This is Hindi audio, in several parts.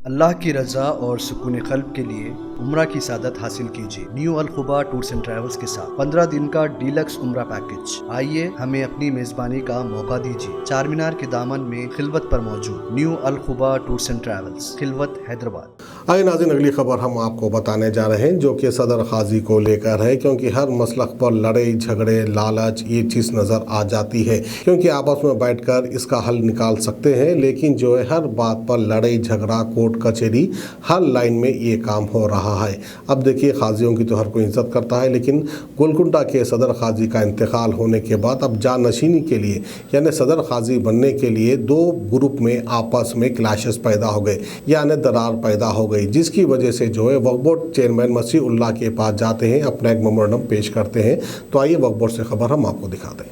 अल्लाह की रज़ा और सुकून क़ल्ब के लिए उम्रा की सादत हासिल कीजिए new Al Khuba tours and travels के साथ 15 दिन का डीलक्स उम्रा पैकेज। आइए हमें अपनी मेज़बानी का मौका दीजिए। चार मीनार के दामन में खिलवत पर मौजूद new Al Khuba tours and travels, Khilwat, Hyderabad. आइए नाज़रीन, अगली खबर हम आपको बताने जा रहे हैं जो कि सदर खाजी को लेकर है, क्योंकि हर मसलक पर लड़ाई झगड़े लालच ये चीज़ नज़र आ जाती है, क्योंकि आपस में बैठकर इसका हल निकाल सकते हैं, लेकिन जो है हर बात पर लड़ाई झगड़ा कोर्ट कचहरी हर लाइन में ये काम हो रहा है। अब देखिए, खाजियों की तो हर कोई इज्जत करता है, लेकिन गोलकुंडा के सदर खाजी का इंतकाल होने के बाद अब जानशीनी के लिए यानी सदर खाजी बनने के लिए दो ग्रुप में आपस में क्लैशेस पैदा हो गए, यानी दरार पैदा हो गई, जिसकी वजह से जो है वक्फ बोर्ड चेयरमैन मसीहुल्लाह के पास जाते हैं, अपना एक मेमोरेंडम पेश करते हैं। तो आइए वक्फ बोर्ड से खबर हम आपको दिखाते हैं।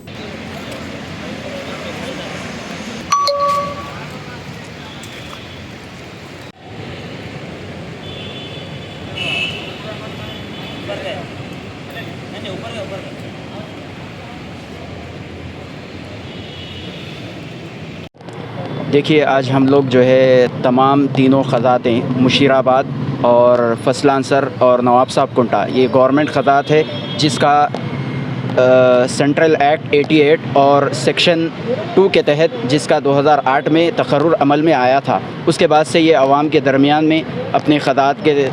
देखिए, आज हम लोग जो है तमाम तीनों ख़ज़ातें मुशीराबाद और फसलांसर और नवाब साहब कुंटा, ये गवर्नमेंट ख़ज़ात है जिसका सेंट्रल एक्ट 88 और सेक्शन 2 के तहत जिसका 2008 में तकर्रुर अमल में आया था, उसके बाद से ये आवाम के दरमियान में अपने ख़ज़ात के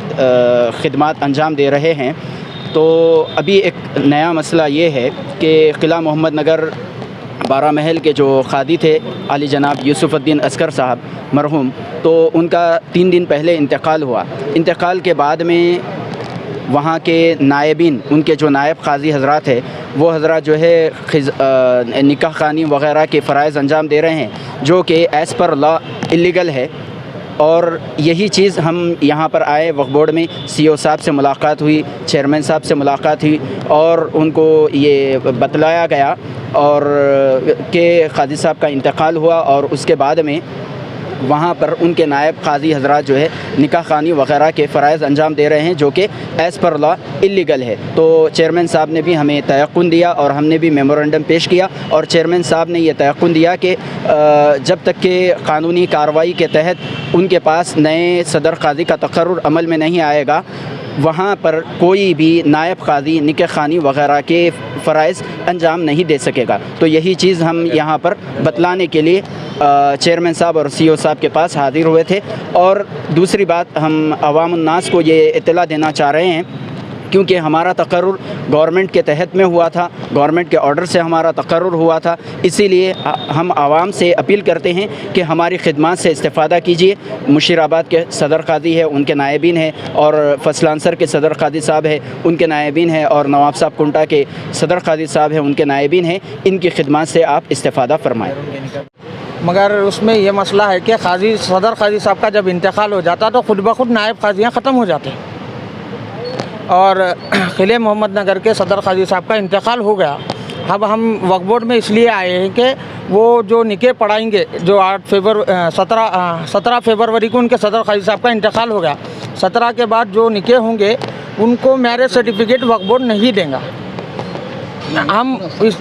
ख़िदमात अंजाम दे रहे हैं। तो अभी एक नया मसला ये है कि किला मोहम्मद नगर 12 महल के जो खादी थे आली जनाब यूसुफ़ुद्दीन अस्कर साहब मरहूम, तो उनका 3 दिन पहले इंतकाल हुआ। इंतकाल के बाद में वहाँ के नायबीन, उनके जो नायब क़ाज़ी हज़रात है, वो हज़रात जो है निकाह ख़ानी वग़ैरह के फ़राइज़ अंजाम दे रहे हैं, जो कि एज़ पर लॉ इल्लीगल है। और यही चीज़ हम यहाँ पर आए, वक्फ बोर्ड में CEO साहब से मुलाकात हुई, चेयरमैन साहब से मुलाकात हुई और उनको ये बतलाया गया और के क़ाज़ी साहब का इंतकाल हुआ और उसके बाद में वहाँ पर उनके नायब क़ाज़ी हज़रात जो है निकाह ख़ानी वग़ैरह के फ़राइज़ अंजाम दे रहे हैं, जो कि एज़ पर लॉ इल्लीगल है। तो चेयरमैन साहब ने भी हमें तयक़्क़ुन दिया और हमने भी मेमोरेंडम पेश किया और चेयरमैन साहब ने ये तयक़्क़ुन दिया कि जब तक कि क़ानूनी कार्रवाई के तहत उनके पास नए सदर क़ाज़ी का तकर्रुर अमल में नहीं आएगा, वहाँ पर कोई भी नायब क़ाज़ी निकाह ख़ानी वग़ैरह के फ़राइज़ अंजाम नहीं दे सकेगा। तो यही चीज़ हम यहाँ पर बतलाने के लिए चेयरमैन साहब और CEO साहब के पास हाज़िर हुए थे। और दूसरी बात, हम अवामुन्नास को ये इत्तला देना चाह रहे हैं, क्योंकि हमारा तकर्रुर गवर्नमेंट के तहत में हुआ था, गवर्नमेंट के ऑर्डर से हमारा तकर्रुर हुआ था, इसीलिए हम आवाम से अपील करते हैं कि हमारी खिदमात से इस्तेफ़ादा कीजिए। मुशीराबाद के सदर क़ाज़ी है, उनके नायबीन हैं, और फसलांसर के सदर क़ाज़ी साहब है, उनके नायबीन हैं, और नवाब साहब कुंटा के सदर क़ाज़ी साहब हैं, उनके नायबीन हैं। इनकी खिदमात से आप इस्तेफ़ादा फ़रमाएँ। मगर उसमें यह मसला है कि सदर क़ाज़ी साहब का जब इंतकाल हो जाता तो खुद ब खुद नायब क़ाज़ियाँ ख़त्म हो जाते हैं और किले मोहम्मद नगर के सदर क़ाज़ी साहब का इंतकाल हो गया। अब हम वक्फ बोर्ड में इसलिए आए हैं कि वो जो निके पढ़ाएंगे, जो 17 फरवरी को उनके सदर क़ाज़ी साहब का इंतकाल हो गया, 17 के बाद जो निके होंगे उनको मैरिज सर्टिफिकेट वक्फ बोर्ड नहीं देगा। हम इस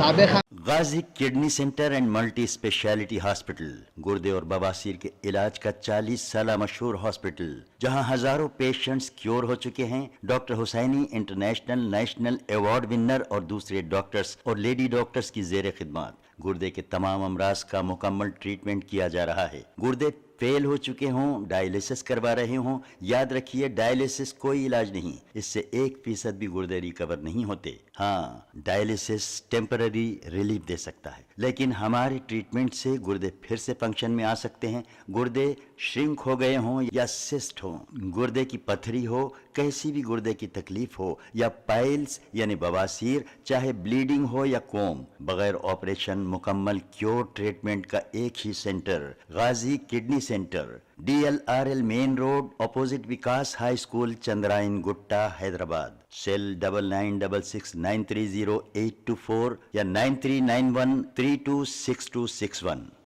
Ghazi kidney center and multi speciality hospital, गुर्दे और बवासीर के इलाज का 40 साल मशहूर हॉस्पिटल, जहां हजारों पेशेंट्स क्योर हो चुके हैं। Doctor Hussaini international national award winner और दूसरे डॉक्टर्स और लेडी डॉक्टर्स की जेर खिदमत गुर्दे के तमाम अमराज का मुकम्मल ट्रीटमेंट किया जा रहा है। गुर्दे फेल हो चुके हों, डायलिसिस करवा रहे हों, याद रखिए डायलिसिस कोई इलाज नहीं, इससे 1% भी गुर्दे रिकवर नहीं होते। हाँ, डायलिसिस टेम्पररी रिलीफ दे सकता है, लेकिन हमारे ट्रीटमेंट से गुर्दे फिर से फंक्शन में आ सकते हैं। गुर्दे श्रिंक हो गए हों या सिस्ट हो, गुर्दे की पथरी हो, कैसी भी गुर्दे की तकलीफ हो, या पाइल्स यानी बवासीर, चाहे ब्लीडिंग हो या कोम, बगैर ऑपरेशन मुकम्मल क्योर ट्रीटमेंट का एक ही center, Ghazi kidney center, DLRL main road, opposite Vikas high school, Chandrayan Gutta, Hyderabad. Cell 9966930824 या 9391326261।